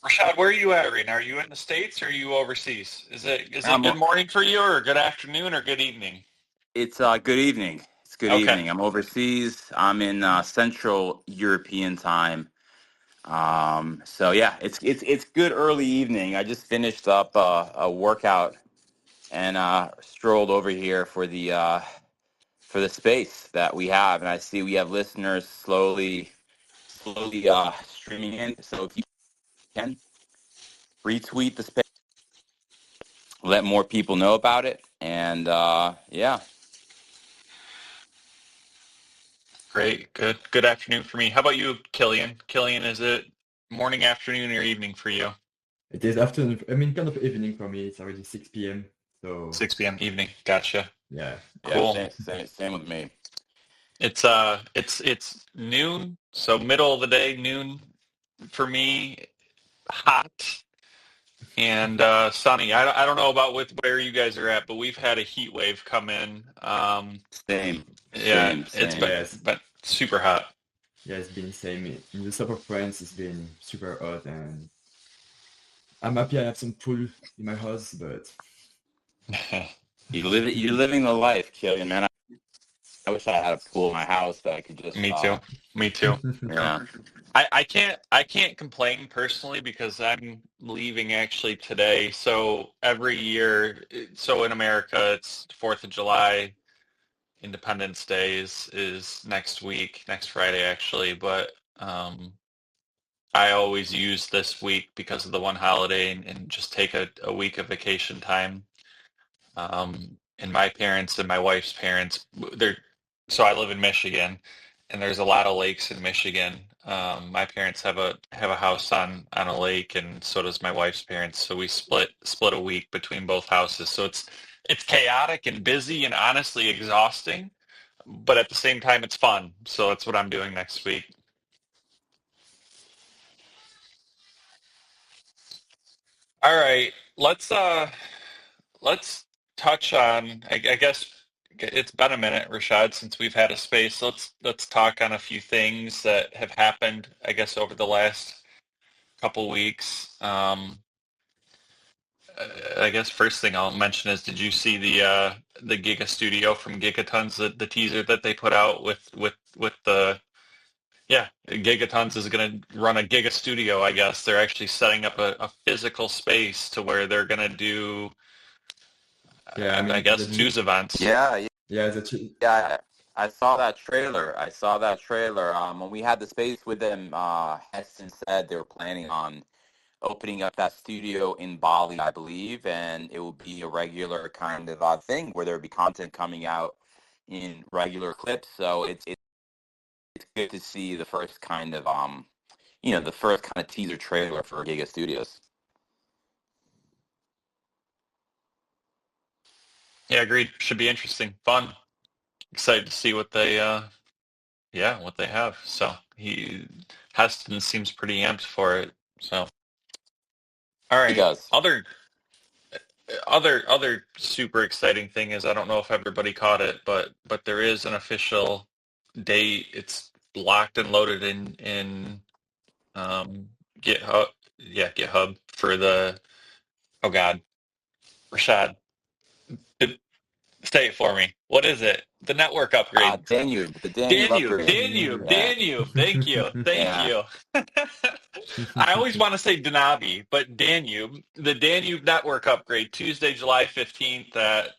Rashad, where are you at right now? Are you in the States or are you overseas? Is it Um, good morning for you or good afternoon or good evening? it's good evening. It's good Okay. evening. I'm overseas. I'm in Central European time. So yeah, it's good early evening. I just finished up a workout and strolled over here for the space that we have, and I see we have listeners slowly streaming in. So if you can retweet the space, let more people know about it, and yeah. Great. Good afternoon for me. How about you, Killian? Killian, is it morning, afternoon, or evening for you? It is afternoon. I mean, kind of evening for me. It's already 6 p.m. So 6 p.m. evening. Gotcha. yeah, Yeah, Cool. same with me. It's noon, so middle of the day, noon for me, hot and sunny. I don't know about with where you guys are at, but we've had a heat wave come in. Same, Yeah, same, it's same. yes, been super hot. yeah, it's been same in the south of France. It's been super hot, and I'm happy I have some pool in my house. But You're living the life, Killian, man. I wish I had a pool in my house that I could just Me too. Me too. yeah. I can't complain personally because I'm leaving actually today. So every year, so in America, it's 4th of July, Independence Day is next week, next Friday actually, but I always use this week because of the one holiday and just take a week of vacation time. And my parents and my wife's parents, they're so I live in Michigan, and there's a lot of lakes in Michigan. My parents have a house on a lake, and so does my wife's parents. So we split a week between both houses. So it's chaotic and busy and honestly exhausting, but at the same time it's fun. So that's what I'm doing next week. All right, let's touch on. I guess it's been a minute, Rashad, since we've had a space. Let's talk on a few things that have happened. I guess over the last couple weeks. I guess first thing I'll mention is, did you see the Giga Studio from Gigatons, the teaser that they put out with the yeah, Gigatons is going to run a Giga Studio, I guess. They're actually setting up a physical space to where they're going to do, yeah, I I mean guess, news events. Yeah, yeah, that's it. yeah. I saw that trailer. I saw that trailer. When we had the space with them, Heston said they were planning on opening up that studio in Bali, I believe, and it will be a regular kind of thing where there'll be content coming out in regular clips. So it's good to see the first kind of the first kind of teaser trailer for Giga Studios. Yeah, agreed. Should be interesting, fun. Excited to see what they yeah, what they have. So he Heston seems pretty amped for it. So all He right. does. Other super exciting thing is, I don't know if everybody caught it, but there is an official date. It's locked and loaded in GitHub. Yeah, GitHub for the oh God, Rashad, say it for me. What is it? The network upgrade. The Danube Danube, upgrade. Danube, Yeah, Danube. Thank you, thank yeah. you. I always want to say Danabi, but Danube, the Danube network upgrade, Tuesday, July 15th at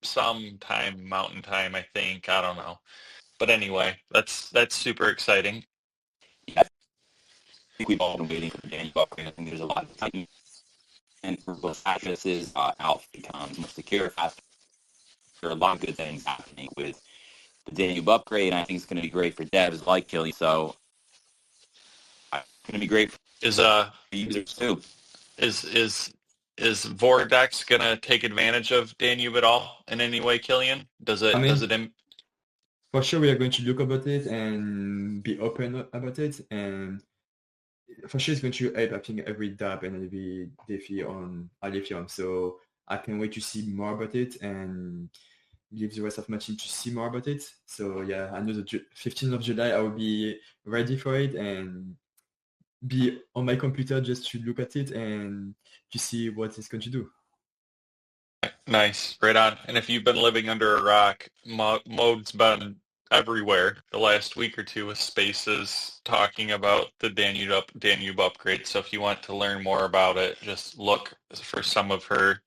some time, Mountain Time, I think. I don't know. But anyway, that's super exciting. Yeah, I think we've all been waiting for the Danube upgrade. I think there's a lot of time and for both addresses, Alpha becomes more secure, faster. There are a lot of good things happening with the Danube upgrade, and I think it's going to be great for devs like Killy. So it's going to be great for Is users too. is is is Vordex gonna take advantage of Danube at all in any way, Killian? Does I it does mean, it im for sure we are going to look about it and be open about it, and for sure it's going to help, I think, every dApp and every DeFi on Alephium. So I can't wait to see more about it and give the rest of my team to see more about it. So yeah, I know the 15th of July I will be ready for it, and be on my computer just to look at it and to see what it's going to do. Nice, right on. And if you've been living under a rock, Mode's been everywhere the last week or two with spaces talking about the Danube upgrade. So if you want to learn more about it, just look for some of her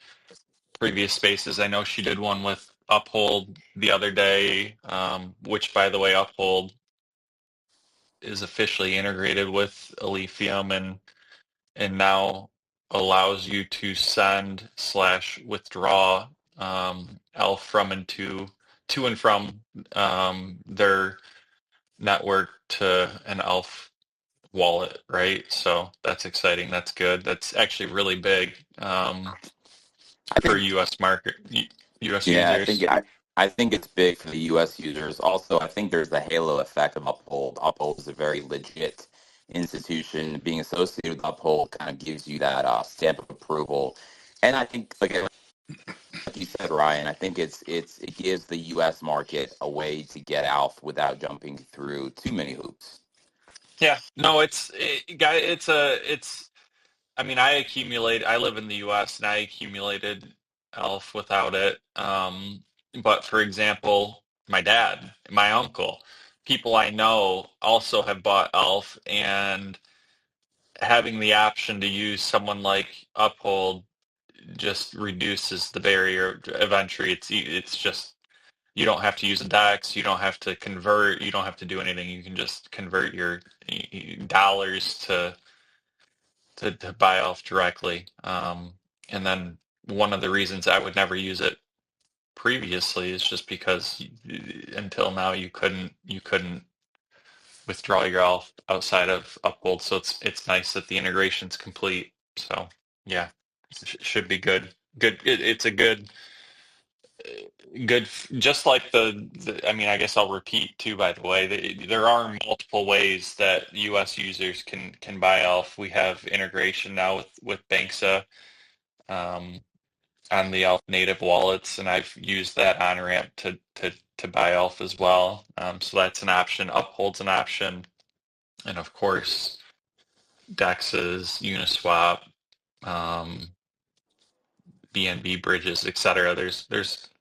previous spaces. I know she did one with Uphold the other day, which, by the way, Uphold is officially integrated with Alephium and now allows you to send slash withdraw ELF from and to and from their network to an ELF wallet, right? So that's exciting. That's good. That's actually really big I for think, U.S. market, U.S. yeah, users. I think it's big for the U.S. users. Also, I think there's the halo effect of Uphold. Uphold is a very legit institution. Being associated with Uphold kind of gives you that stamp of approval. And I think, like you said, Ryan, I think it gives the U.S. market a way to get ALF without jumping through too many hoops. Yeah, no, it's. I mean, I live in the US and I accumulated ELF without it. But for example, my dad, my uncle, people I know also have bought ELF, and having the option to use someone like Uphold just reduces the barrier of entry. It's just you don't have to use a DEX, you don't have to convert, you don't have to do anything. You can just convert your dollars to buy off directly. And then one of the reasons I would never use it previously is just because until now you couldn't withdraw your ELF outside of Uphold. So it's nice that the integration's complete. So yeah, should be good. Good. It's a good, just like I mean, I guess I'll repeat too, by the way, there are multiple ways that US users can buy ELF. We have integration now with Banksa um, on the ELF native wallets, and I've used that on-ramp to buy ELF as well. So that's an option. Uphold's an option. And of course, DEXs, Uniswap, um, BNB bridges, etc. There's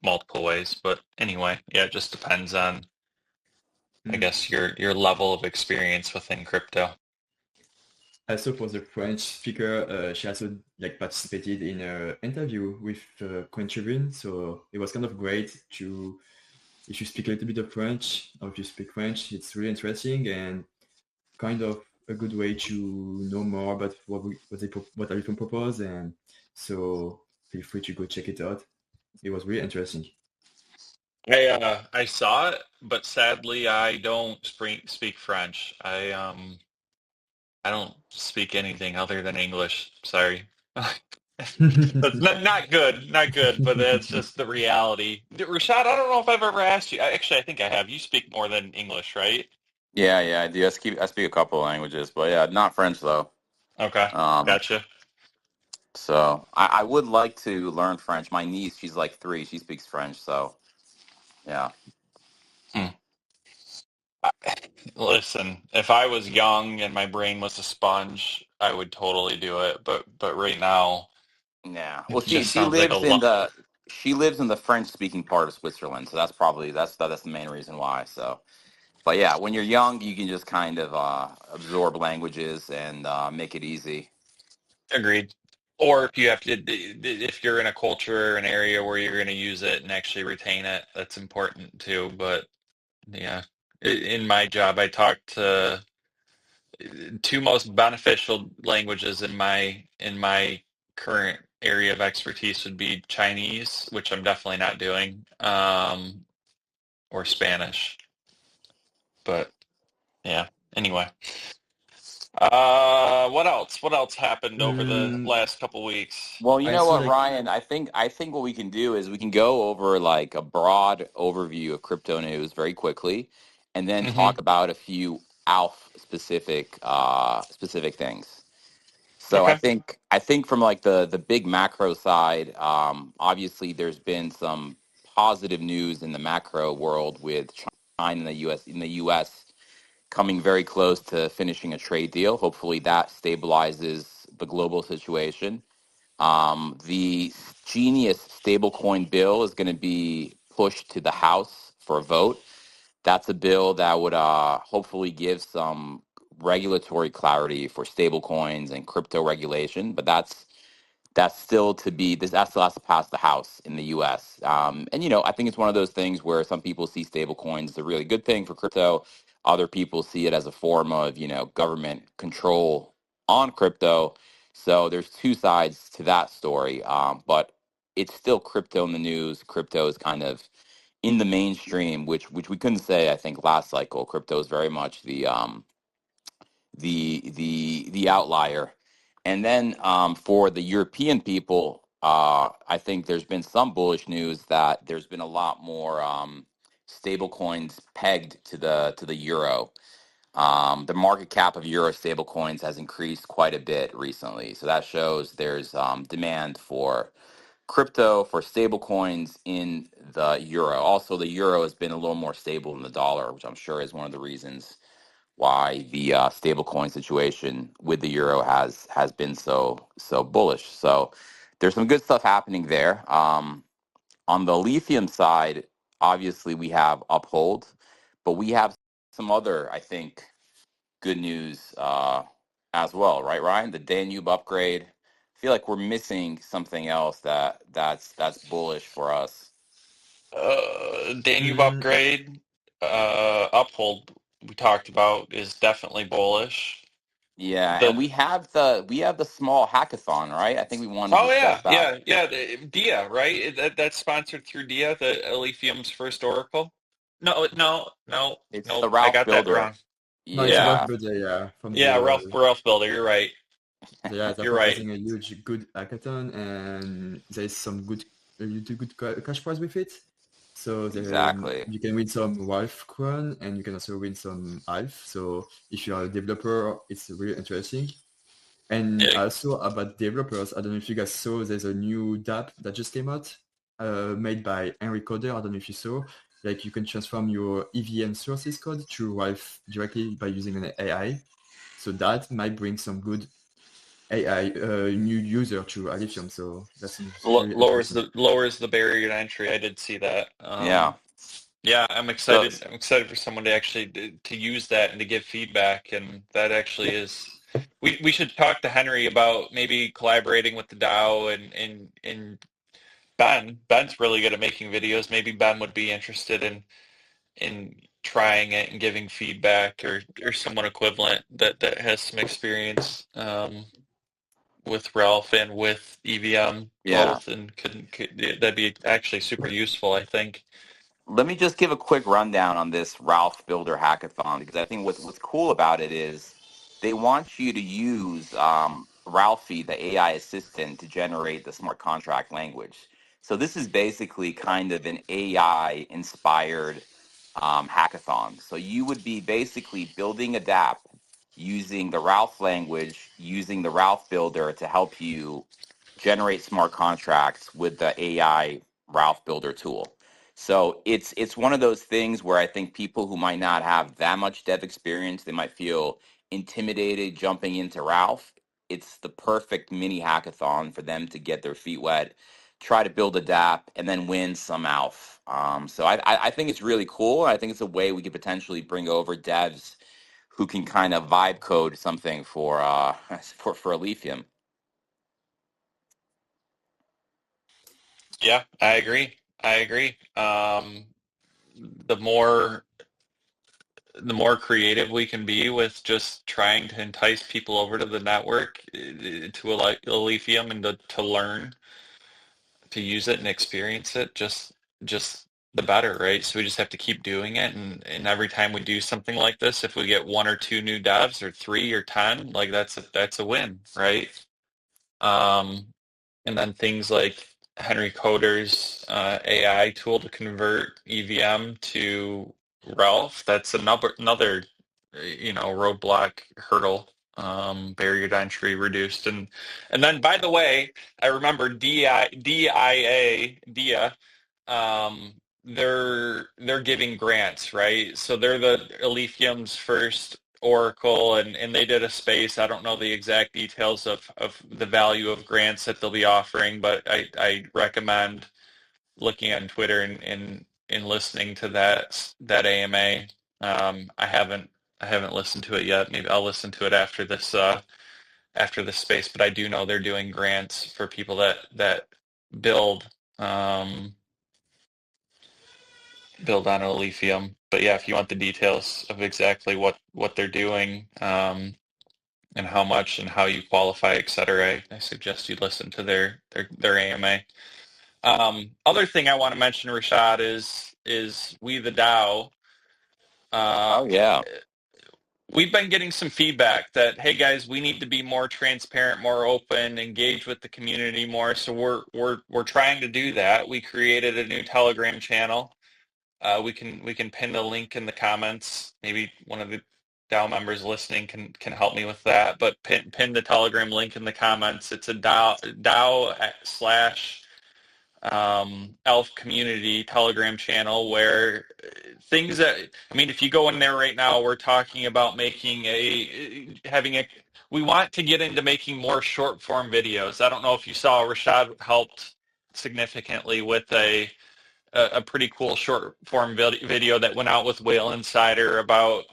multiple ways, but anyway, yeah, it just depends on, I Mm. guess, your level of experience within crypto. Also for the French speaker, she also like participated in an interview with Tribune, so it was kind of great to if you speak a little bit of French or if you speak French, it's really interesting and kind of a good way to know more about what Alephium propose, and so feel free to go check it out. It was really interesting. I saw it, but sadly I don't speak French. I don't speak anything other than English. Sorry. That's not good, not good, but that's just the reality. Rashad, I don't know if I've ever asked you. Actually, I think I have. You speak more than English, right? Yeah, I do. I speak a couple of languages, but yeah, not French though. Okay, Um, gotcha. so I would like to learn French. My niece, she's like 3, she speaks French, so yeah. Hmm. Listen, if I was young and my brain was a sponge, I would totally do it. But right now, Yeah. Well, it just sounds like a lot. she lives in the French speaking part of Switzerland, so that's the main reason why. So, but yeah, when you're young, you can just kind of absorb languages and make it easy. Agreed. Or if you have to, if you're in a culture or an area where you're going to use it and actually retain it, that's important too. But yeah, in my job, I talk to two most beneficial languages in my current area of expertise would be Chinese, which I'm definitely not doing, or Spanish. But yeah, anyway. What else? What else happened over the Mm, last couple weeks? Well, you I know saw what, like Ryan? I think what we can do is we can go over like a broad overview of crypto news very quickly, and then Hmm. talk about a few ALF specific things. So Okay. I think from like the big macro side, obviously there's been some positive news in the macro world with China and the U.S. coming very close to finishing a trade deal. Hopefully that stabilizes the global situation. The Genius stablecoin bill is going to be pushed to the House for a vote. That's a bill that would hopefully give some regulatory clarity for stablecoins and crypto regulation, but that's still to be this that still has to pass the House in the U.S. And I think it's one of those things where some people see stablecoins as a really good thing for crypto. Other people see it as a form of government control on crypto. So there's two sides to that story. But it's still crypto in the news. Crypto is kind of in the mainstream, which we couldn't say. I think last cycle, crypto is very much the outlier. And then for the European people, I think there's been some bullish news that there's been a lot more stable coins pegged to the euro. The market cap of euro stable coins has increased quite a bit recently, so that shows there's demand for crypto for stable coins in the euro. Also, the euro has been a little more stable than the dollar, which I'm sure is one of the reasons why the stablecoin situation with the euro has been so bullish. So there's some good stuff happening there. On the lithium side, obviously we have Uphold, but we have some other, I think, good news as well, right, Ryan? The Danube upgrade. I feel like we're missing something else that's bullish for us. Danube Mm, upgrade, Uphold we talked about is definitely bullish. Yeah, and The we have the small hackathon, right? I think we wanted to Oh discuss that. yeah, Dia, right? That's sponsored through Dia, the Alephium's first oracle. It's No, the I Ralph got that Builder. wrong. no, it's Yeah, about Yeah, birthday, yeah, from yeah, the Ralph Builder. You're right. yeah, they're You're right. proposing a huge good hackathon, and there's some good cash prize with it. So then exactly. you can win some Wolf coin, and you can also win some Alf. So if you are a developer, it's really interesting. And Yeah, also about developers, I don't know if you guys saw, there's a new dApp that just came out, made by Henry Coder. I don't know if you saw. Like you can transform your EVM sources code to Wolf directly by using an AI. So that might bring some good AI new user to Alephium. So that seems really interesting. lowers the barrier to entry. I did see that. Yeah. Yeah, I'm So excited. I'm excited for someone to actually to use that and to give feedback. And that actually is. We should talk to Henry about maybe collaborating with the DAO and Ben. Ben's really good at making videos. Maybe Ben would be interested in trying it and giving feedback or someone equivalent that has some experience with Ralph and with EVM yeah, both and that'd be actually super useful, I think. let me just give a quick rundown on this Ralph Builder hackathon because I think what's cool about it is they want you to use Ralphie, the AI assistant, to generate the smart contract language. So this is basically kind of an AI inspired hackathon. So you would be basically building a dApp using the Ralph language, using the Ralph Builder to help you generate smart contracts with the AI Ralph Builder tool. So it's one of those things where I think people who might not have that much dev experience, they might feel intimidated jumping into Ralph. It's the perfect mini hackathon for them to get their feet wet, try to build a dApp, and then win some ALPH. So I think it's really cool. I think it's a way we could potentially bring over devs who can kind of vibe code something for for Alephium. Yeah, I agree. I agree. The more the more creative we can be with just trying to entice people over to the network to like Alephium and to learn to use it and experience it, just the better, right? So we just have to keep doing it, and every time we do something like this, if we get one or two new devs or three or 10, like that's a win, right? Um, and then things like Henry Coder's AI tool to convert EVM to Ralph, that's another roadblock hurdle, barrier to entry reduced. And then by the way, I remember DIA, they're giving grants, right? So they're the Alephium's first Oracle, and they did a space. I don't know the exact details of the value of grants that they'll be offering, but I recommend looking on Twitter and listening to that AMA. I haven't listened to it yet. Maybe I'll listen to it after this space, but I do know they're doing grants for people that build um, build on Alephium. But yeah, if you want the details of exactly what they're doing, and how much and how you qualify, etc., I suggest you listen to their AMA. Other thing I want to mention, Rashad, is we the DAO. Uh, Oh yeah. we've been getting some feedback that, hey guys, we need to be more transparent, more open, engage with the community more. So we're trying to do that. We created a new Telegram channel. We can pin the link in the comments. Maybe one of the DAO members listening can help me with that. But pin the Telegram link in the comments. It's a DAO slash ELF community Telegram channel where things that, I mean, if you go in there right now, we're talking about we want to get into making more short form videos. I don't know if you saw, Rashad helped significantly with a pretty cool short form video that went out with Whale Insider about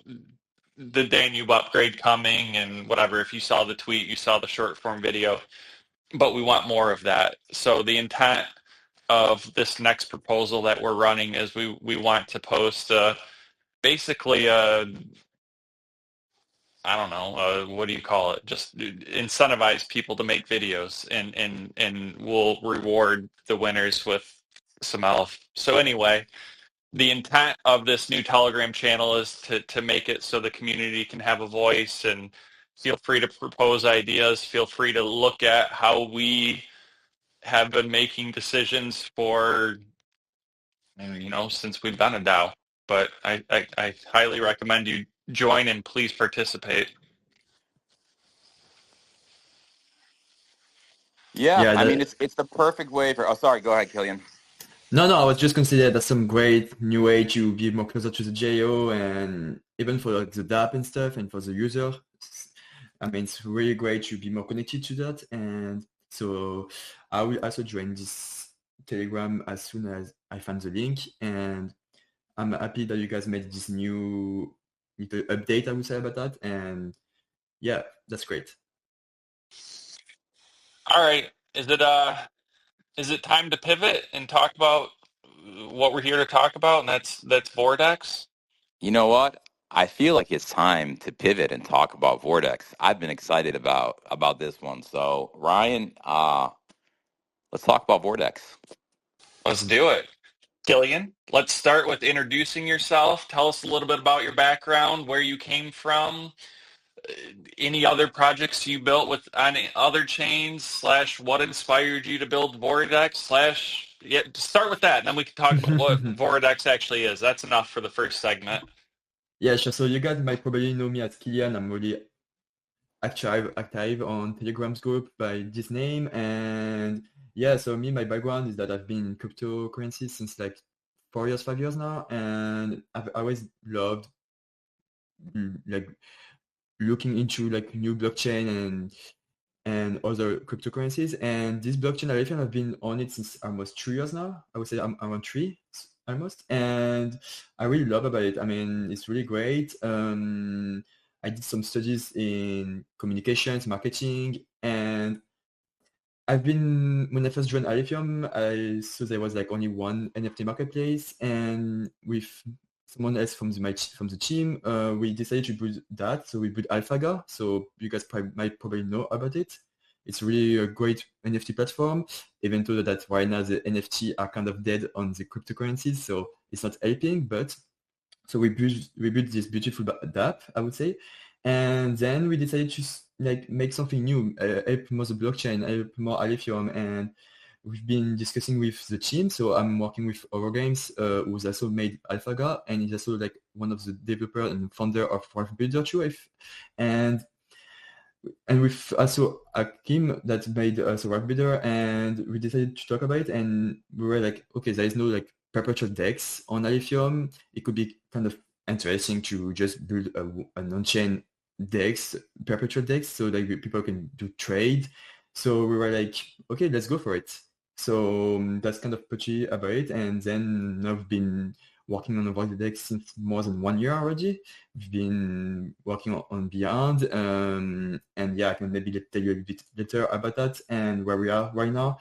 the Danube upgrade coming and whatever. If you saw the tweet, you saw the short form video, but we want more of that. So the intent of this next proposal that we're running is we want to post basically I don't know, what do you call it? Just incentivize people to make videos, and we'll reward the winners with some ELF. So anyway, the intent of this new Telegram channel is to make it so the community can have a voice, and feel free to propose ideas. Feel free to look at how we have been making decisions for, since we've been a DAO. But I highly recommend you join and please participate. Yeah, Yeah, I mean it's the perfect way for. Oh, sorry. Go ahead, Killian. no, I was just considering that's some great new way to be more closer to the JO and even for like the DApp and stuff and for the user. I mean, it's really great to be more connected to that. And so I will also join this Telegram as soon as I find the link. And I'm happy that you guys made this new little update, I would say, about that. And yeah, that's great. All right. Is it time to pivot and talk about what we're here to talk about, and that's Vordex? You know what? I feel like it's time to pivot and talk about Vordex. I've been excited about this one. So Ryan, let's talk about Vordex. Let's do it. Killian, let's start with introducing yourself. Tell us a little bit about your background, where you came from, any other projects you built with on other chains, / what inspired you to build Vordex / yeah, start with that, and then we can talk about what Vordex actually is. That's enough for the first segment. Yeah, sure. So you guys might probably know me as Kilian. I'm really active on Telegram's group by this name. And yeah, so my background is that I've been in cryptocurrencies since like 4 years, 5 years now. And I've always loved like looking into like new blockchain and other cryptocurrencies. And this blockchain Alephium, I've been on it since almost 3 years now. I would say I'm around three almost. And I really love about it. I mean, it's really great. I did some studies in communications, marketing, and when I first joined Alephium, I saw there was like only one NFT marketplace, and with someone else from the team, we decided to build that. So we built ALPHAGA. So you guys might probably know about it. It's really a great NFT platform, even though that right now the NFT are kind of dead on the cryptocurrencies, so it's not helping. But so we built this beautiful dApp, I would say, and then we decided to like make something new, help more the blockchain, help more Alephium, and we've been discussing with the team. So I'm working with Games, who's also made ALPHAGA, and he's also like one of the developers and founder of Raft Builder too, and with also Akim that made us a Raft Builder, and we decided to talk about it, and we were like, okay, there is no like perpetual DEX on Alephium, it could be kind of interesting to just build an on-chain DEX, perpetual DEX, so that people can do trade. So we were like, okay, let's go for it. So that's kind of pushy about it. And then I've been working on the Vordex since more than 1 year already. We've been working on Beyond. And yeah, I can maybe tell you a little bit later about that and where we are right now.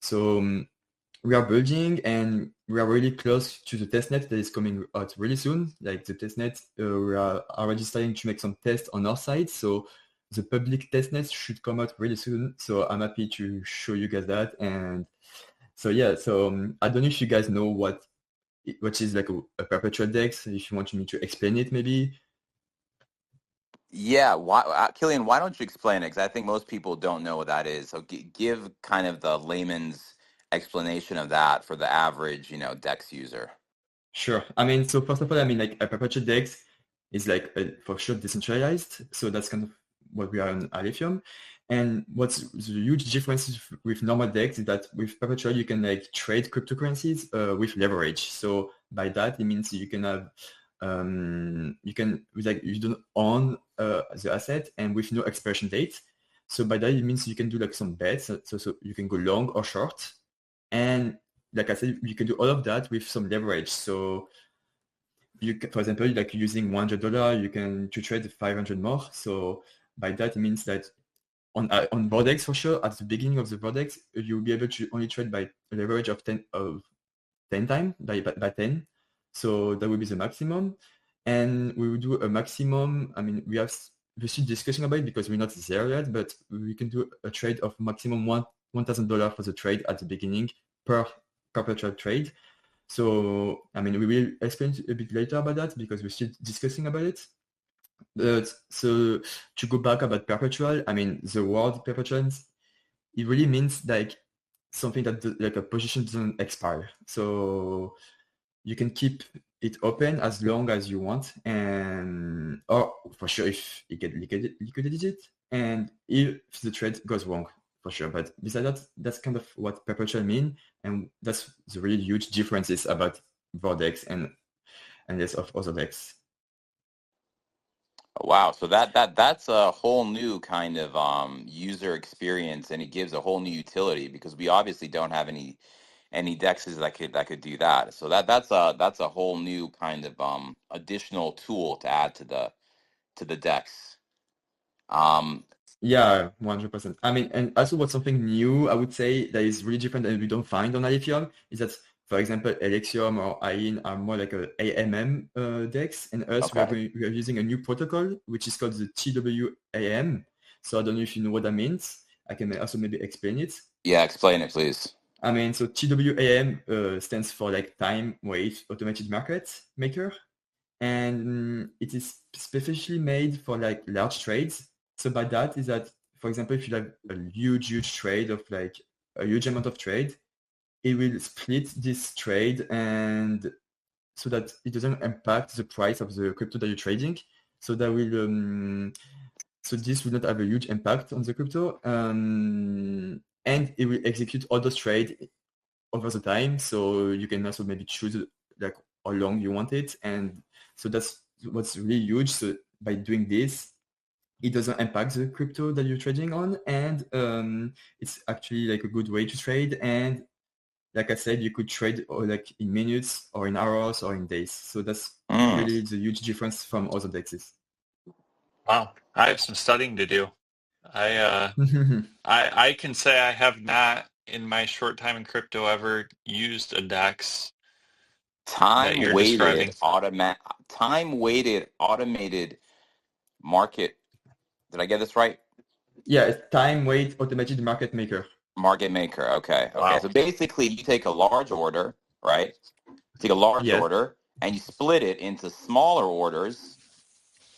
So we are building and we are really close to the testnet that is coming out really soon. Like the testnet, we are already starting to make some tests on our side. So the public testnet should come out really soon. So I'm happy to show you guys that. And so yeah, so I don't know if you guys know what is like a perpetual DEX. If you want me to explain it, maybe. Yeah, Killian, why don't you explain it? Because I think most people don't know what that is. So give kind of the layman's explanation of that for the average, DEX user. Sure. I mean, so first of all, I mean, like a perpetual DEX is like for sure decentralized. So that's kind of what we are on Alephium. And what's the huge difference with normal DEX is that with perpetual, you can like trade cryptocurrencies with leverage. So by that, it means you can have, you don't own the asset and with no expiration date. So by that, it means you can do like some bets. So you can go long or short. And like I said, you can do all of that with some leverage. So you can, for example, like using $100, you can to trade 500 more. So by that, it means that on Vordex for sure, at the beginning of the Vordex, you'll be able to only trade by a leverage of 10 times by 10. So that will be the maximum. And we will do a maximum. I mean, we're still discussing about it because we're not there yet, but we can do a trade of maximum $1,000 for the trade at the beginning per perpetual trade. So, I mean, we will explain a bit later about that because we're still discussing about it. But so to go back about perpetual, I mean, the word perpetuals, it really means like something that like a position doesn't expire. So you can keep it open as long as you want, and or for sure if you get liquidated, and if the trade goes wrong, for sure. But besides that, that's kind of what perpetual mean, and that's the really huge differences about Vordex and less of other decks. Wow, so that's a whole new kind of user experience, and it gives a whole new utility because we obviously don't have any DEXs that could do that. So that's a whole new kind of additional tool to add to the DEX. Yeah, 100%. I mean, and also what's something new, I would say, that is really different and we don't find on Alephium is that, for example, Alephium or AIN are more like a AMM DEX, and us, Okay. we are using a new protocol, which is called the TWAM. So I don't know if you know what that means. I can also maybe explain it. Yeah, explain it, please. I mean, so TWAM stands for like time, weight, automated market maker. And it is specifically made for like large trades. So by that is that, for example, if you have a huge trade of like a huge amount of trade, it will split this trade and so that it doesn't impact the price of the crypto that you're trading. So that will so this will not have a huge impact on the crypto, and it will execute all those trades over the time. So you can also maybe choose like how long you want it, and so that's what's really huge. So by doing this, it doesn't impact the crypto that you're trading on, and it's actually like a good way to trade. And like I said, you could trade or like in minutes or in hours or in days. So that's really the huge difference from other dexes. Wow, I have some studying to do. I can say I have not in my short time in crypto ever used a DEX that you're describing. Time-weighted automated market. Did I get this right? Yeah, it's time, weight, automated market maker. Market maker. Okay. Wow. So basically, you take a large order, right? Take a large Yes. order and you split it into smaller orders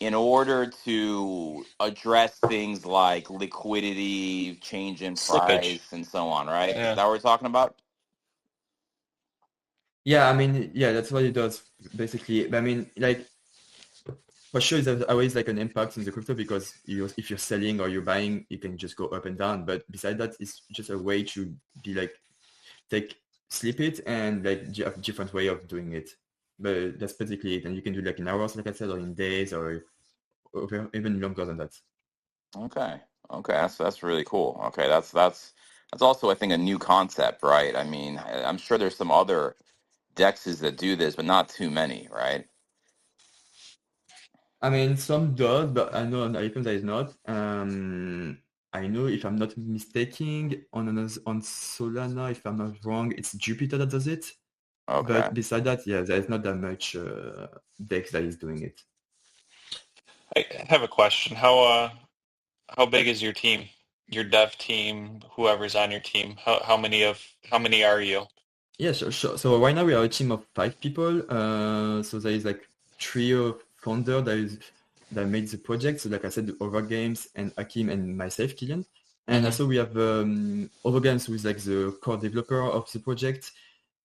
in order to address things like liquidity, change in Slippage. price, and so on, right? Yeah. Is that what we're talking about? Yeah, I mean, yeah, that's what it does basically. I mean, like for sure, there's always like an impact in the crypto because if you're selling or you're buying, it can just go up and down. But besides that, it's just a way to be like take slip it, and like you have different way of doing it. But that's basically it. And you can do like in hours, like I said, or in days, or even longer than that. Okay. Okay. That's really cool. Okay. That's also, I think, a new concept, right? I mean, I'm sure there's some other dexes that do this, but not too many, right? I mean, some does, but I know on Alephium there is not. I know if I'm not mistaken, on Solana, if I'm not wrong, it's Jupiter that does it. Okay. But beside that, yeah, there is not that much Dex that is doing it. I have a question. How big is your team? Your dev team, whoever's on your team. How many are you? Yeah, sure, sure. So right now we are a team of 5 people. So there is like trio founder that made the project. So like I said, the Over Games and Akim and myself, Killian. And Hmm. also we have Over Games who is like the core developer of the project.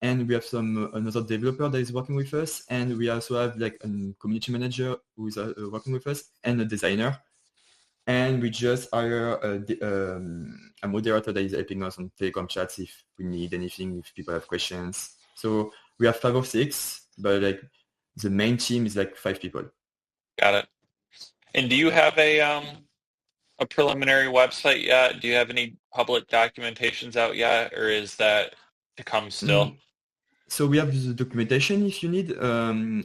And we have some another developer that is working with us. And we also have like a community manager who is working with us and a designer. And we just hire a moderator that is helping us on Telegram chats if we need anything, if people have questions. So we have 5 or 6, but like the main team is like 5 people. Got it. And do you have a preliminary website yet? Do you have any public documentations out yet, or is that to come still? Mm, So we have the documentation if you need.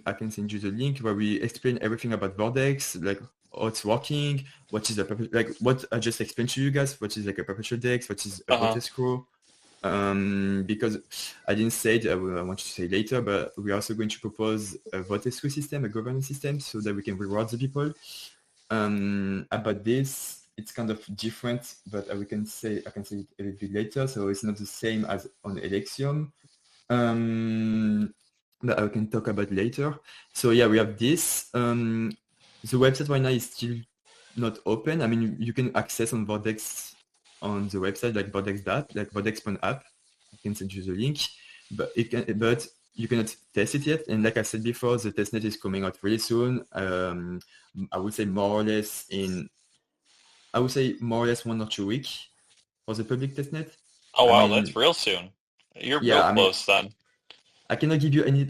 I can send you the link where we explain everything about Vordex, like how it's working, what is like what I just explained to you guys, what is like a perpetual DEX, what is a vote Uh-huh. escrow. Because I didn't say it, I want to say later, but we're also going to propose a vote escrow system, a governance system, so that we can reward the people. About this, it's kind of different, but I can say it a little bit later. So it's not the same as on Alephium. That I can talk about later. So yeah, we have this. The website right now is still not open. I mean, you can access on Vordex on the website, like Vordex.app. I can send you the link, but you cannot test it yet. And like I said before, the testnet is coming out really soon. I would say more or less 1 or 2 weeks for the public testnet. Oh I wow, that's mean, real soon. You're real yeah, I mean, close then. I cannot give you any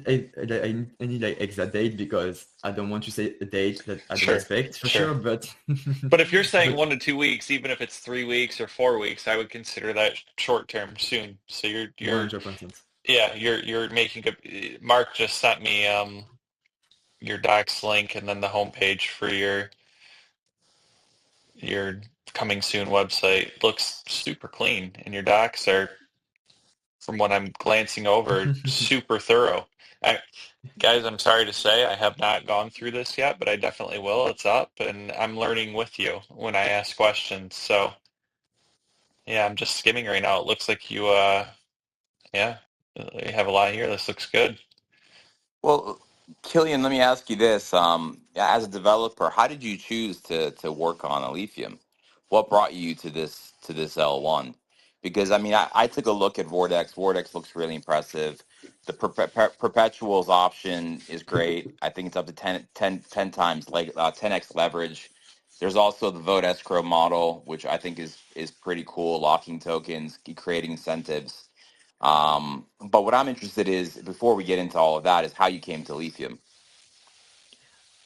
like exact date because I don't want to say a date that I don't Sure, respect for sure. sure. But But if you're saying but 1 to 2 weeks, even if it's 3 weeks or 4 weeks, I would consider that short term soon. So you're 100%. yeah, you're making a Mark just sent me your docs link and then the homepage for your coming soon website looks super clean and your docs are, from what I'm glancing over, super thorough. I, guys, I'm sorry to say I have not gone through this yet, but I definitely will. It's up and I'm learning with you when I ask questions. So yeah, I'm just skimming right now. It looks like yeah, you have a lot here. This looks good. Well, Killian, let me ask you this. As a developer, how did you choose to work on Alephium? What brought you to this L1? Because I mean, I took a look at Vordex. Vordex looks really impressive. The perpetuals option is great. I think it's up to 10 times, like 10x leverage. There's also the vote escrow model, which I think is pretty cool, locking tokens, creating incentives. But what I'm interested is, before we get into all of that, is how you came to lithium.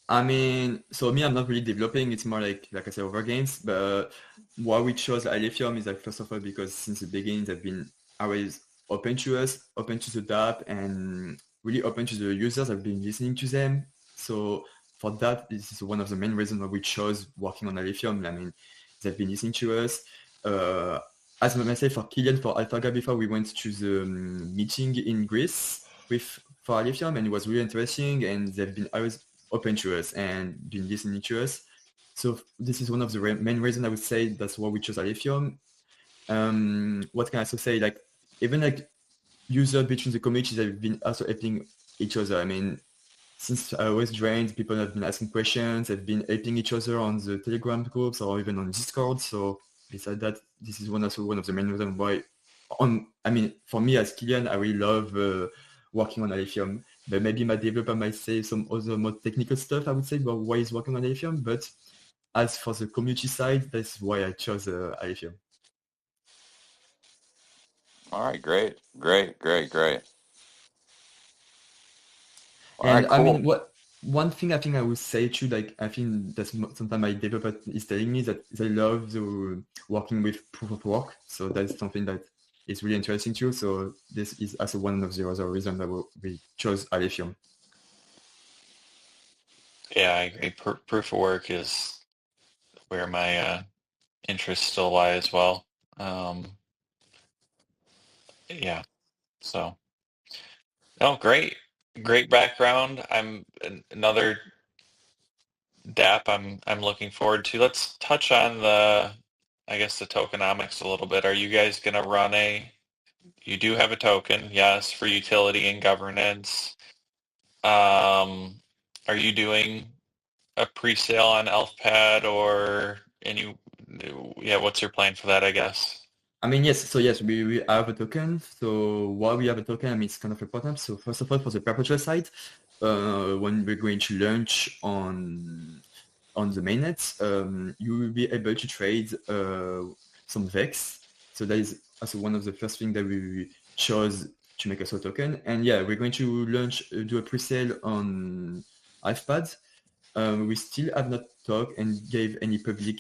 I mean, so me, I'm not really developing. It's more like I said, over games. But why we chose Alephium is like first of all because since the beginning they've been always open to us, open to the app, and really open to the users. I've been listening to them. So for that, this is one of the main reasons why we chose working on Alephium. I mean, they've been listening to us. Uh, as myself for Killian for AlphaGa before, we went to the meeting in Greece with for Alephium, and it was really interesting. And they've been always open to us and been listening to us. So this is one of the main reasons I would say that's why we chose Alephium. What can I also say? Like even like users between the communities have been also helping each other. I mean, since I was joined, people have been asking questions, have been helping each other on the Telegram groups or even on Discord. So besides that, this is also one of the main reasons why. I mean, for me as Killian, I really love working on Alephium. But maybe my developer might say some other more technical stuff. I would say about why he's working on Alephium. But as for the community side, that's why I chose Alephium. All right, great, great, great, great. All And right, I cool. mean, what one thing I think I would say too, like I think that's sometimes my developer is telling me that they love the working with proof of work. So that's something that is really interesting too. So this is also one of the other reasons that we chose Alephium. Yeah, I agree. Proof of work is where my interests still lie as well. Yeah, so no, great, great background. I'm another DApp I'm looking forward to. Let's touch on I guess the tokenomics a little bit. Are you guys gonna run you do have a token, yes, for utility and governance. Are you doing a pre-sale on ALPH or yeah, what's your plan for that, I guess? I mean, yes. So yes, we have a token. So while we have a token, I mean, it's kind of important. So first of all, for the perpetual side, when we're going to launch on the mainnet, you will be able to trade some VEX. So that is also one of the first things that we chose to make a SO token. And yeah, we're going to launch, do a pre-sale on iPad. We still have not talked and gave any public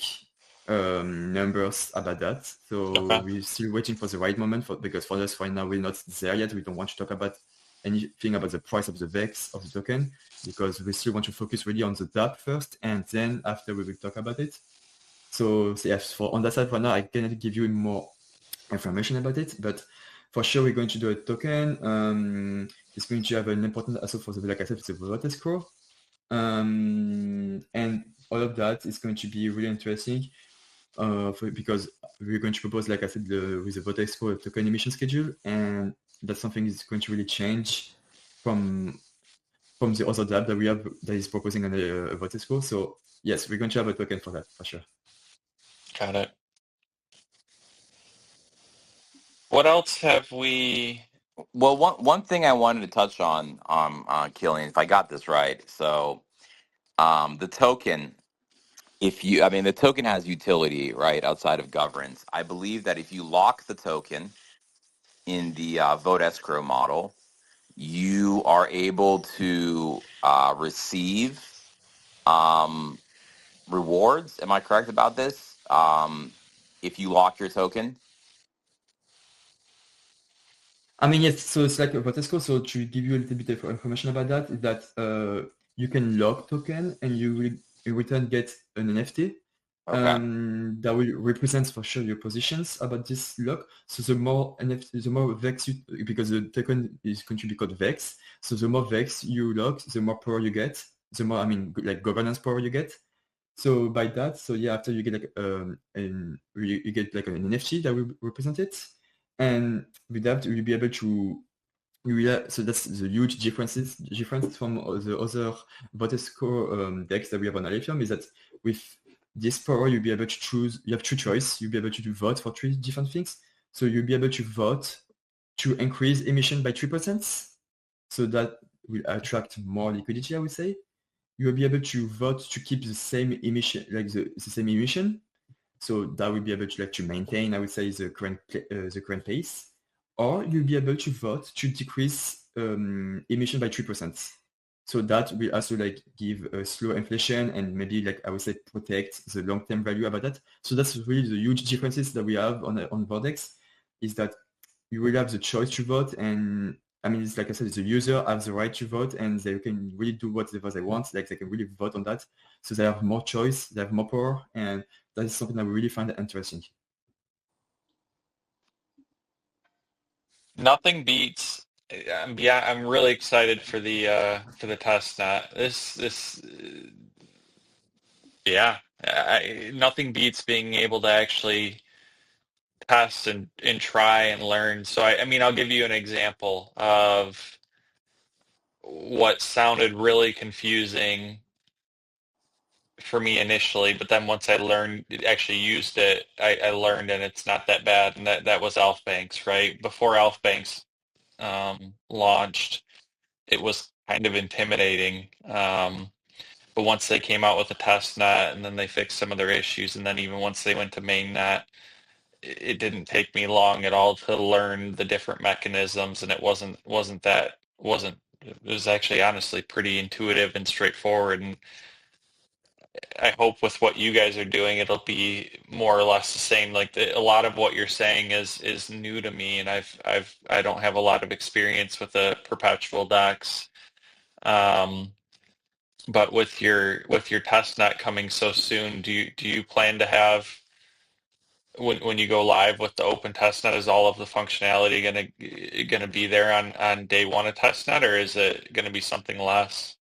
numbers about that. So Okay. we're still waiting for the right moment because for us right now we're not there yet. We don't want to talk about anything about the price of the VEX of the token because we still want to focus really on the DApp first, and then after we will talk about it. So yes, for on that side for now, I cannot give you more information about it, but for sure we're going to do a token. It's going to have an important also for the, like I said, it's a Vortex core. And all of that is going to be really interesting because we're going to propose, like I said, with the Vortex core token emission schedule, and that's something that's going to really change from the other dApp that we have that is proposing on a Vortex core. So yes, we're going to have a token for that for sure. Got it. What else have we? Well, one thing I wanted to touch on, Killian, if I got this right. So, the token, I mean, the token has utility, right, outside of governance. I believe that if you lock the token in the vote escrow model, you are able to receive um, rewards. Am I correct about this? If you lock your token. I mean, yes, so it's like a Vortex core. So to give you a little bit of information about that, is that you can lock token and you will in return get an NFT Okay. that will represent for sure your positions about this lock. So the more NFT, the more VEX because the token is going to be called VEX. So the more VEX you lock, the more power you get. The more, I mean, like governance power you get. So by that, so yeah, after you get like you get like an NFT that will represent it, and with that you'll be able to so that's the huge difference from the other voter score decks that we have on Alephium is that with this power you'll be able to choose. You have two choices. You'll be able to vote for three different things. So you'll be able to vote to increase emission by 3%. So that will attract more liquidity, I would say. You will be able to vote to keep the same emission, like the same emission. So that will be able to like to maintain, I would say, the current pace, or you'll be able to vote to decrease emission by 3%. So that will also like give a slow inflation and maybe like I would say protect the long-term value about that. So that's really the huge differences that we have on Vordex is that you will have the choice to vote, and I mean, it's like I said, the user has the right to vote and they can really do whatever they want. Like they can really vote on that. So they have more choice, they have more power, and that is something that we really find interesting. Nothing beats. Yeah, I'm really excited for the test net. Yeah, nothing beats being able to actually test and try and learn. So I mean, I'll give you an example of what sounded really confusing for me initially, but then once I learned, actually used it, I learned and it's not that bad. And that was Alf Banks, right? Before Alf Banks launched, it was kind of intimidating. But once they came out with a test net and then they fixed some of their issues, and then even once they went to mainnet, it didn't take me long at all to learn the different mechanisms, and it was actually honestly pretty intuitive and straightforward. And I hope with what you guys are doing, it'll be more or less the same. Like a lot of what you're saying is new to me, and I don't have a lot of experience with the perpetual docs. But with your test net coming so soon, do you plan to have when you go live with the open testnet, is all of the functionality gonna be there on day one of testnet, or is it gonna be something less?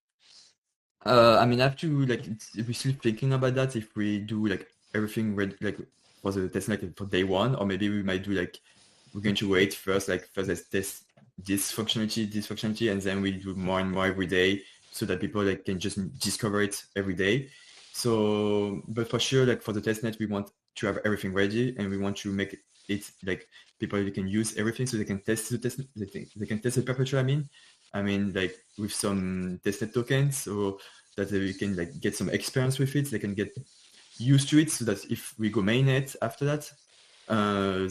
I mean, I have to like we're still thinking about that if we do like everything like for the test like for day one, or maybe we might do like we're going to wait first, like first let's test this functionality, and then we do more and more every day so that people like can just discover it every day. So, but for sure, like for the testnet, we want to have everything ready, and we want to make it like people can use everything so they can test the test, they can test the perpetual. I mean, like with some testnet tokens, so that they can like get some experience with it, they can get used to it, so that if we go mainnet after that,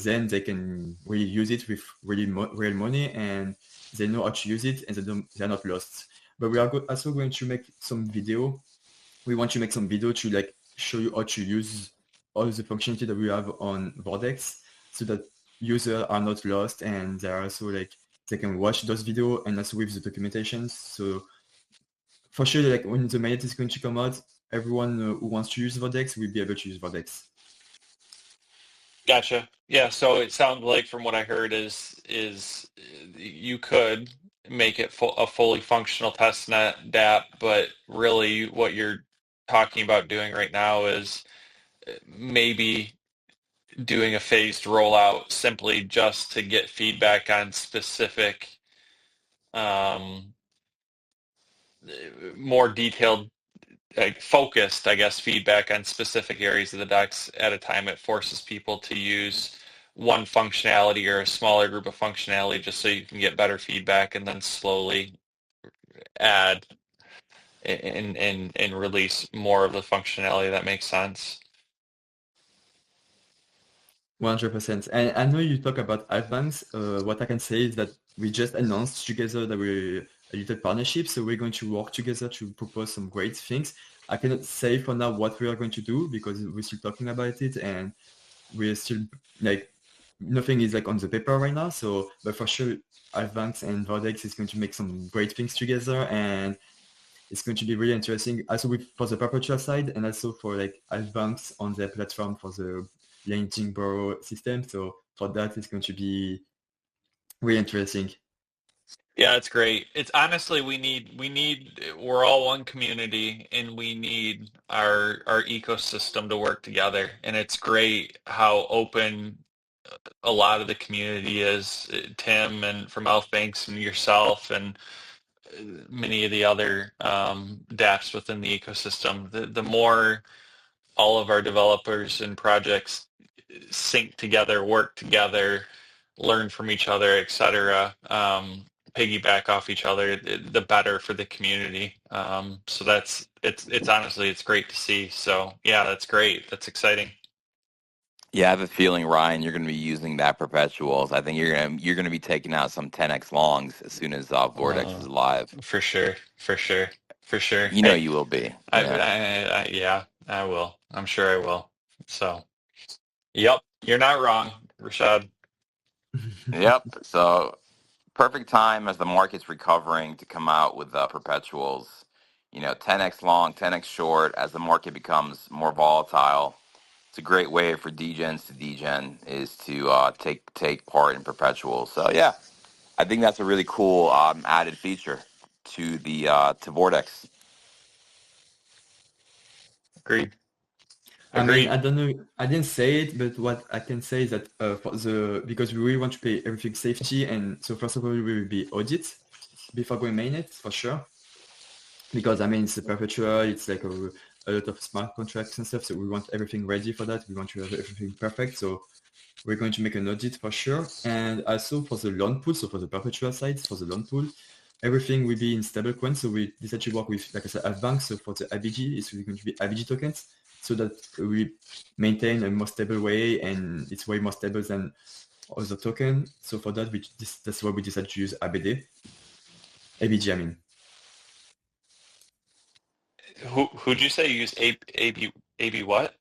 then they can really use it with really real money, and they know how to use it, and they're not lost. But we are also going to make some video. We want to make some video to like show you how to use all the functionality that we have on Vordex, so that users are not lost, and they're also like they can watch those videos and also with the documentation. So for sure, like when the mainnet is going to come out, everyone who wants to use Vordex will be able to use Vordex. Gotcha. Yeah, so it sounds like from what I heard is you could make it a fully functional testnet dApp, but really what you're talking about doing right now is maybe doing a phased rollout simply just to get feedback on specific, um, more detailed, like focused, I guess, feedback on specific areas of the docs at a time. It forces people to use one functionality or a smaller group of functionality just so you can get better feedback, and then slowly add and release more of the functionality. That makes sense. 100%. And I know you talk about Advance. What I can say is that we just announced together that we're a little partnership, so we're going to work together to propose some great things. I cannot say for now what we are going to do because we're still talking about it, and we're still like nothing is like on the paper right now. So, but for sure, Advance and Vordex is going to make some great things together, and it's going to be really interesting. Also for the perpetual side, and also for like Advance on their platform for the lending borrow system. So for that, it's going to be really interesting. Yeah, it's great. It's honestly, we're all one community, and we need our ecosystem to work together. And it's great how open a lot of the community is. Tim and from Elf Banks and yourself and many of the other dApps within the ecosystem. The more all of our developers and projects sync together, work together, learn from each other, etc., piggyback off each other, the better for the community. So it's honestly, it's great to see. So yeah, that's great. That's exciting. Yeah, I have a feeling, Ryan, you're going to be using that perpetuals. I think you're gonna be taking out some 10x longs as soon as Vortex is live. For sure, for sure, for sure. You know Hey, you will be. Yeah. yeah, I will. I'm sure I will. So, yep, you're not wrong, Rashad. Yep. So perfect time as the market's recovering to come out with perpetuals. 10x long, 10x short. As the market becomes more volatile, it's a great way for degens to degen is to take part in perpetuals. So yeah, I think that's a really cool added feature to the to Vortex. Agreed. I mean, Agreed. I don't know, I didn't say it, but what I can say is that because we really want to pay everything safety, and so first of all, we will be audit before going mainnet for sure. Because I mean, it's a perpetual, it's like a lot of smart contracts and stuff, so we want everything ready for that. We want to have everything perfect, so we're going to make an audit for sure. And also for the loan pool, so for the perpetual side, for the loan pool, everything will be in stablecoin. So we decided to work with, like I said, Bank. So for the IBG, it's really going to be IBG tokens. so that we maintain a more stable way, and it's way more stable than other token. So for that, that's why we decided to use ABG, I mean. Who'd you say you use AB what?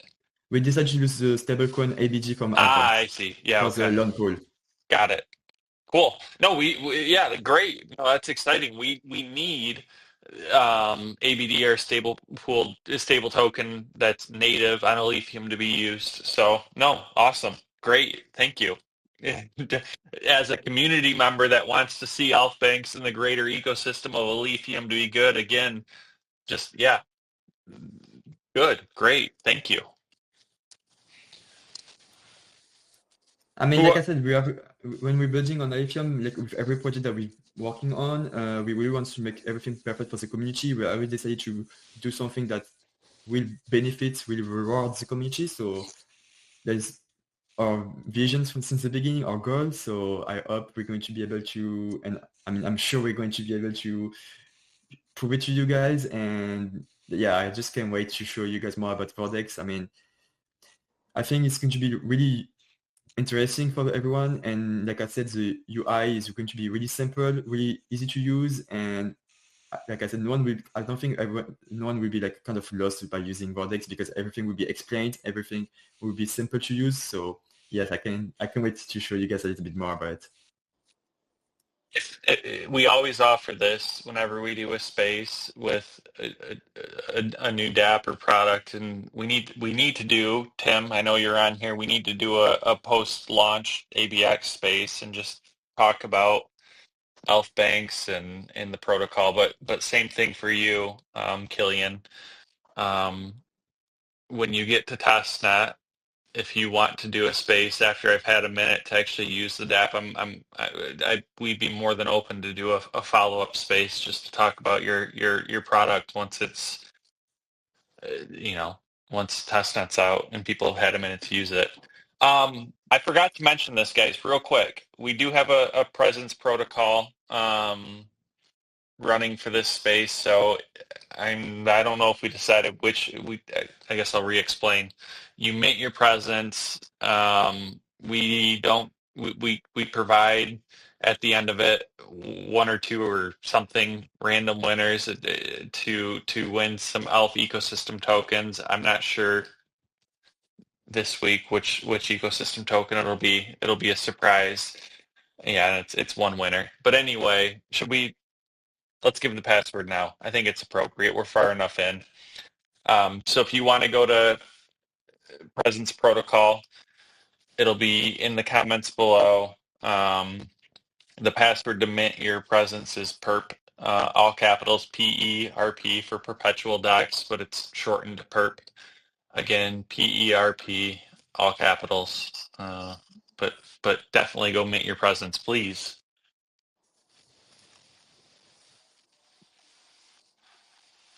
We decided to use the stablecoin ABG from Ah, Alpha I see. Yeah, for the okay. loan pool. Got it. Cool. No, we yeah, great. No, that's exciting. We need ABD or stable token that's native on Alephium to be used. So no, awesome. Great. Thank you. As a community member that wants to see Alpha Banks and the greater ecosystem of Alephium to be good, again, just yeah, good, great. Thank you. I mean, Who like I said, when we're building on Alephium, like with every project that we're working on, we really want to make everything perfect for the community. We already decided to do something that will benefit, will reward the community. So there's our visions since the beginning, our goals. So I hope we're going to be able to, and I mean, I'm sure we're going to be able to prove it to you guys. And yeah, I just can't wait to show you guys more about Vordex. I mean, I think it's going to be really interesting for everyone. And like I said, the UI is going to be really simple, really easy to use. And like I said, I don't think no one will be like kind of lost by using Vortex because everything will be explained, everything will be simple to use. So yes, I can wait to show you guys a little bit more about it. we always offer this whenever we do a space with a new DApp or product, and we need to do, Tim, I know you're on here, we need to do a post-launch ABX space and just talk about Elf Banks and the protocol, but same thing for you, Killian. When you get to testnet, if you want to do a space after I've had a minute to actually use the DApp, we'd be more than open to do a follow-up space just to talk about your product once it's once testnet's out and people have had a minute to use it. I forgot to mention this, guys, real quick. We do have a presence protocol running for this space, so I don't know if we decided I guess I'll re-explain. You mint your presence. We don't we provide at the end of it one or two or something random winners to win some Elf ecosystem tokens. I'm not sure this week which ecosystem token it'll be. It'll be a surprise. Yeah, it's one winner. But anyway, let's give the password now. I think it's appropriate. We're far enough in. So if you want to go to Presence Protocol, it'll be in the comments below. The password to mint your presence is perp, all capitals, PERP for perpetual DEX, but it's shortened to perp. Again, PERP, all capitals. But definitely go mint your presence, please.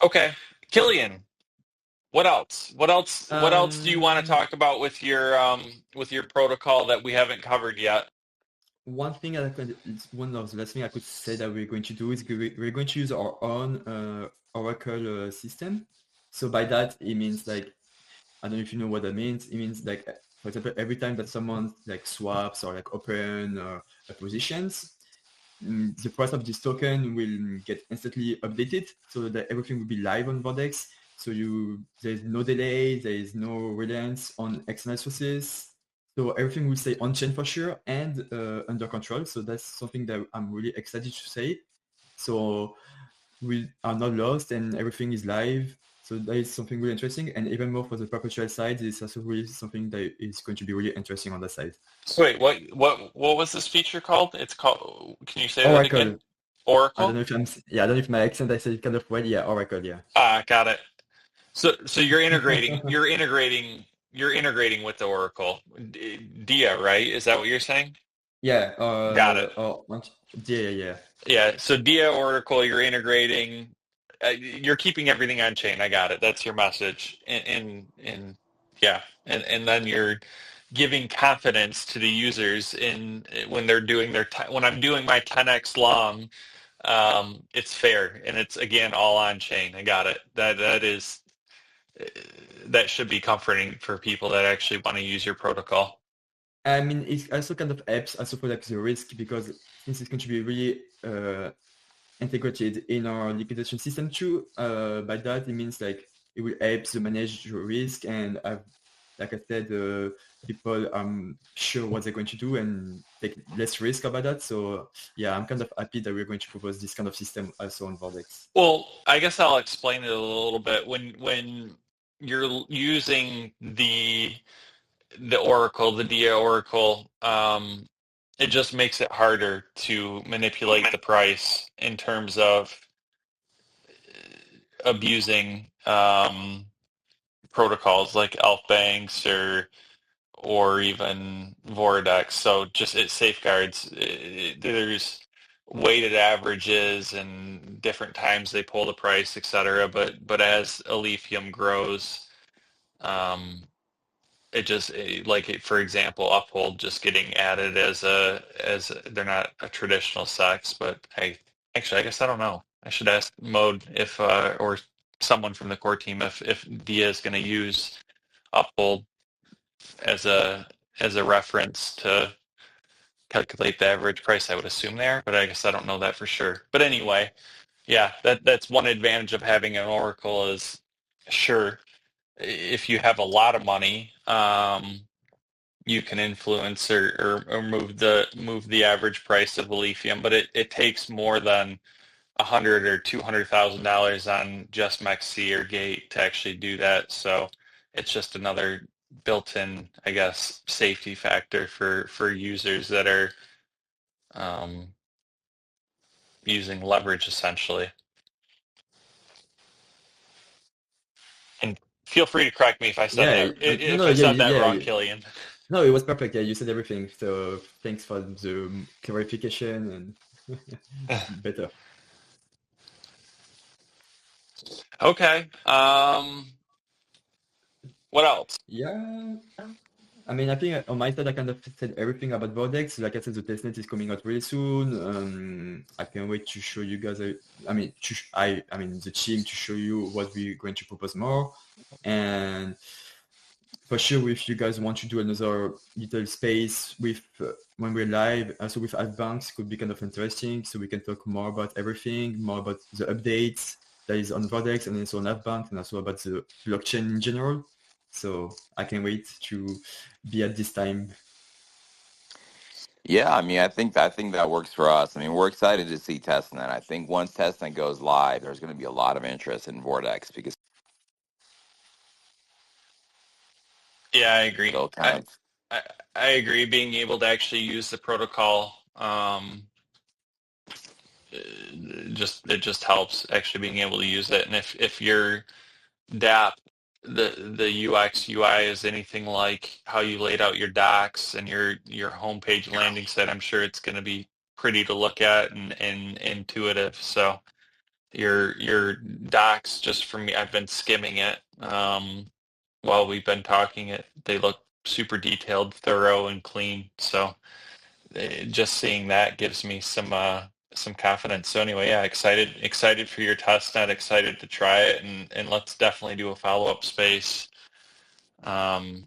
Okay, Killian. What else? What else do you want to talk about with your protocol that we haven't covered yet? One thing it's one of the last thing I could say that we're going to do is we're going to use our own Oracle system. So by that, it means like, I don't know if you know what that means. It means like, for example, every time that someone like swaps or like open positions, the price of this token will get instantly updated so that everything will be live on Vordex. So there's no delay, there is no reliance on external sources. So everything will stay on chain for sure and under control. So that's something that I'm really excited to say. So we are not lost and everything is live. So that is something really interesting. And even more for the perpetual side, it's also really something that is going to be really interesting on that side. So wait, what was this feature called? It's called. Can you say that Oracle. again? Oracle. I don't know if my accent I said it kind of well. Yeah, Oracle. Yeah. Got it. So you're integrating. You're integrating with the Oracle. Dia, right? Is that what you're saying? Yeah. Got it. Yeah. Yeah. So Dia Oracle, you're integrating. You're keeping everything on chain. I got it. That's your message. And yeah, and then you're giving confidence to the users in when they're doing when I'm doing my 10x long, it's fair and it's again all on chain. I got it. That is that should be comforting for people that actually want to use your protocol. I mean, it also kind of helps also for like the risk because since it's going to be really integrated in our liquidation system too. By that, it means like it will help to manage your risk and like I said, people sure what they're going to do and take less risk about that. So yeah, I'm kind of happy that we're going to propose this kind of system also on Vordex. Well, I guess I'll explain it a little bit. When you're using the Oracle, the DA Oracle, it just makes it harder to manipulate the price in terms of abusing protocols like ALPH or even Vordex. So just it safeguards. There's weighted averages and different times they pull the price, etc. But as Alephium grows, um, for example, Uphold just getting added as they're not a traditional sex, but I guess I don't know. I should ask Mode if or someone from the core team if Dia is going to use Uphold as a reference to calculate the average price. I would assume there, but I guess I don't know that for sure. But anyway, yeah, that's one advantage of having an Oracle is sure if you have a lot of money, you can influence or move the average price of lithium, but it takes more than $100 or $200,000 on just MEXC or Gate to actually do that. So it's just another built-in, I guess, safety factor for users that are using leverage essentially. And feel free to correct me if I said Yeah, that no, if no, I yeah, said that yeah, wrong, yeah. Killian. No, it was perfect. Yeah, you said everything. So thanks for the clarification and better. Okay. What else? Yeah. I mean, I think on my side, I kind of said everything about Vordex. Like I said, the testnet is coming out really soon. I can't wait to show you guys. I mean, I mean, the team to show you what we're going to propose more. And for sure, if you guys want to do another little space with when we're live, also with Adbanks, could be kind of interesting. So we can talk more about everything, more about the updates that is on Vordex and also on Adbank, and also about the blockchain in general. So I can't wait to be at this time. Yeah, I mean, I think that works for us. I mean, we're excited to see testnet. I think once testnet goes live, there's going to be a lot of interest in Vortex because Yeah, I agree. it'll kind of. I agree. Being able to actually use the protocol, it just helps actually being able to use it. And if your DApp, the UX UI is anything like how you laid out your docs and your homepage landing site, I'm sure it's going to be pretty to look at and intuitive. So your docs, just for me, I've been skimming it while we've been talking. They look super detailed, thorough, and clean. So just seeing that gives me some confidence. So anyway, yeah, excited for your test net, excited to try it, and let's definitely do a follow-up space um,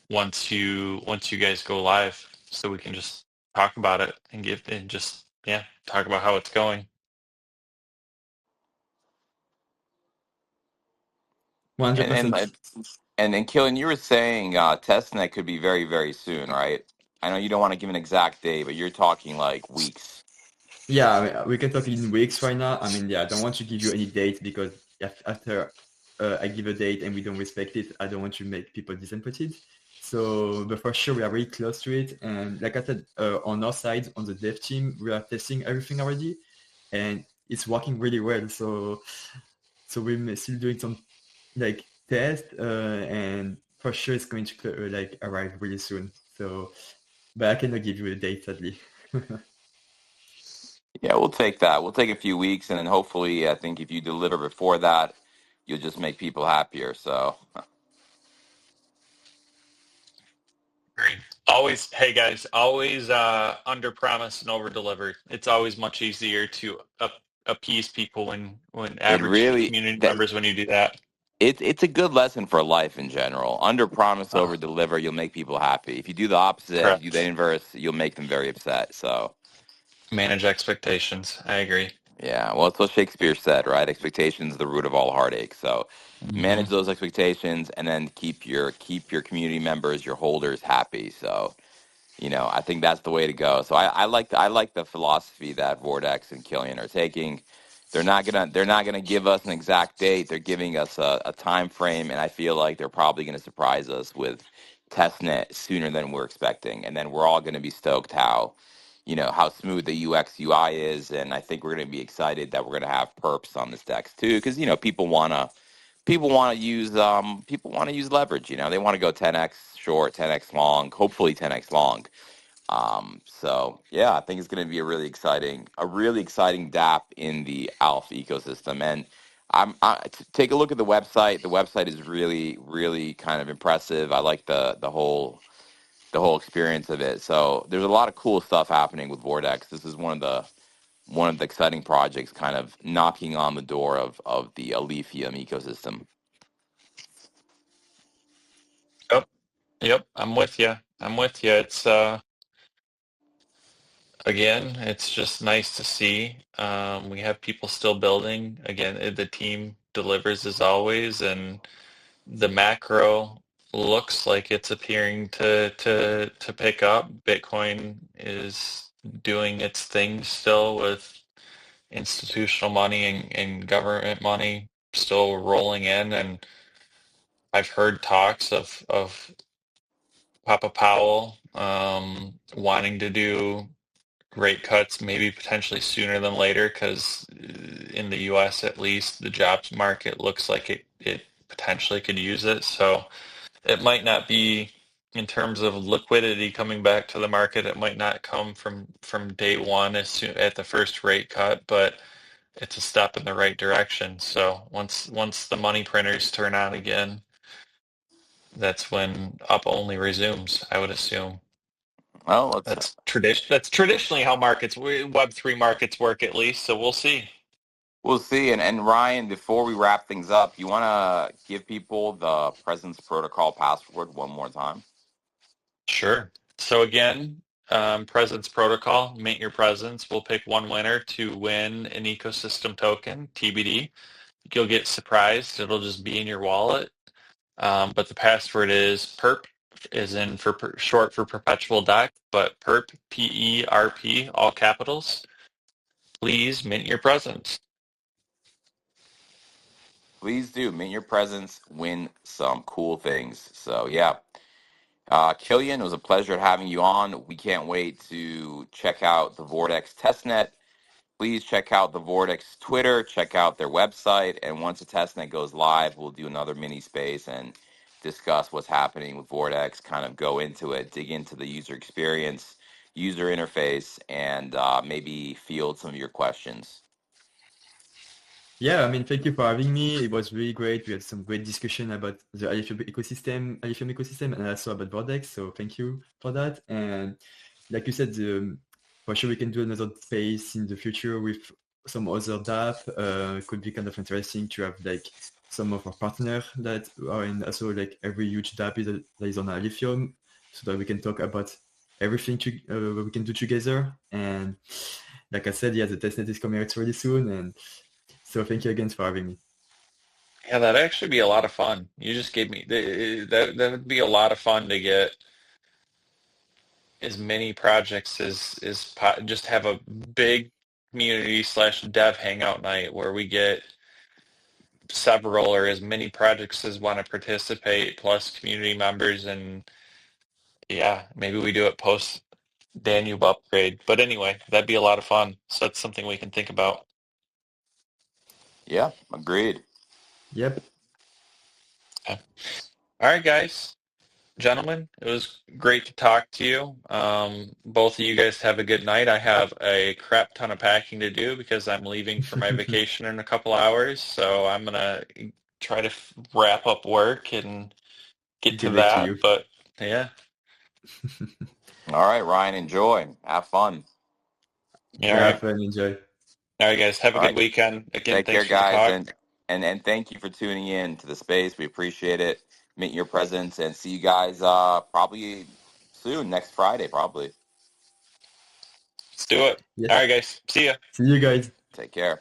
once you guys go live, so we can just talk about it and just yeah talk about how it's going. 100%. And then, Killian, you were saying testnet could be very, very soon, right? I know you don't want to give an exact date, but you're talking like weeks. Yeah, I mean, we can talk in weeks right now. I mean, yeah, I don't want to give you any date because after I give a date and we don't respect it, I don't want to make people disappointed. So, but for sure, we are really close to it. And like I said, on our side, on the dev team, we are testing everything already, and it's working really well. So we're still doing some like test, and for sure, it's going to like arrive really soon. So, but I cannot give you a date, sadly. Yeah, we'll take that. We'll take a few weeks, and then hopefully, I think if you deliver before that, you'll just make people happier. So, Great. Always, hey guys, always under promise and over deliver. It's always much easier to appease people when it average really community that members when you do that. It's a good lesson for life in general. Under promise, Oh, over deliver. You'll make people happy. If you do the opposite, if you do the correct. inverse, you'll make them very upset. So Manage expectations. I agree. yeah, well, it's what Shakespeare said, right? Expectations are the root of all heartache. So Hmm. manage those expectations, and then keep your community members, your holders happy. So I think that's the way to go. So I like the philosophy that Vordex and Killian are taking. They're not gonna give us an exact date. They're giving us a time frame, and I feel like they're probably gonna surprise us with testnet sooner than we're expecting. And then we're all gonna be stoked how smooth the UX UI is, and I think we're gonna be excited that we're gonna have perps on this DEX too, because people want to use leverage. They want to go 10x short, 10x long, hopefully 10x long. So yeah, I think it's going to be a really exciting DApp in the Alpha ecosystem. And take a look at the website. The website is really, really kind of impressive. I like the whole experience of it. So there's a lot of cool stuff happening with Vortex. This is one of the exciting projects, kind of knocking on the door of the Alephium ecosystem. Yep. Yep. I'm with you. I'm with you. It's again, it's just nice to see. We have people still building. Again, the team delivers as always, and the macro looks like it's appearing to pick up. Bitcoin is doing its thing still with institutional money and government money still rolling in, and I've heard talks of Papa Powell wanting to do rate cuts maybe potentially sooner than later because in the US at least the jobs market looks like it potentially could use it. So it might not be in terms of liquidity coming back to the market. It might not come from day one as soon at the first rate cut, but it's a step in the right direction. So once the money printers turn on again, that's when up only resumes, I would assume. Well, let's That's traditionally how Web3 markets work at least, so we'll see. We'll see. And Ryan, before we wrap things up, you want to give people the Presence Protocol password one more time? Sure. So again, Presence Protocol, mint your presence. We'll pick one winner to win an ecosystem token, TBD. You'll get surprised. It'll just be in your wallet. But the password is perp, is in for short for perpetual deck, but perp, PERP, all capitals. Please mint your presence. Please do. Mint your presence, win some cool things. So, yeah. Killian, it was a pleasure having you on. We can't wait to check out the Vortex testnet. Please check out the Vortex Twitter, check out their website, and once the testnet goes live, we'll do another mini space and discuss what's happening with Vortex, kind of go into it, dig into the user experience, user interface, and maybe field some of your questions. Yeah, I mean, thank you for having me. It was really great. We had some great discussion about the Alephium ecosystem, and also about Vordex. So thank you for that. And like you said, for sure we can do another space in the future with some other DApp. It could be kind of interesting to have like some of our partners that are in also like every huge DApp that is on Alephium, so that we can talk about everything we can do together. And like I said, yeah, the testnet is coming out really soon, and so thank you again for having me. Yeah, that'd actually be a lot of fun. You just gave me that would be a lot of fun to get as many projects just have a big community slash dev hangout night where we get several or as many projects as want to participate plus community members and yeah, maybe we do it post Danube upgrade. But anyway, that'd be a lot of fun. So that's something we can think about. Yeah, agreed. Yep. Okay. All right, guys. Gentlemen, it was great to talk to you. Both of you guys have a good night. I have a crap ton of packing to do because I'm leaving for my vacation in a couple hours. So I'm gonna try to wrap up work and get to Good luck to that. you. But yeah, All right, Ryan, enjoy. Have fun. yeah, all Yeah, right. have fun, enjoy. All right, guys. Have a All good right, weekend. Again, take thanks care, for the guys, talk. and And thank you for tuning in to the space. We appreciate it. Meet your presence and see you guys probably soon, next Friday, probably. Let's do it. Yes. All right, guys. See ya. See you guys. Take care.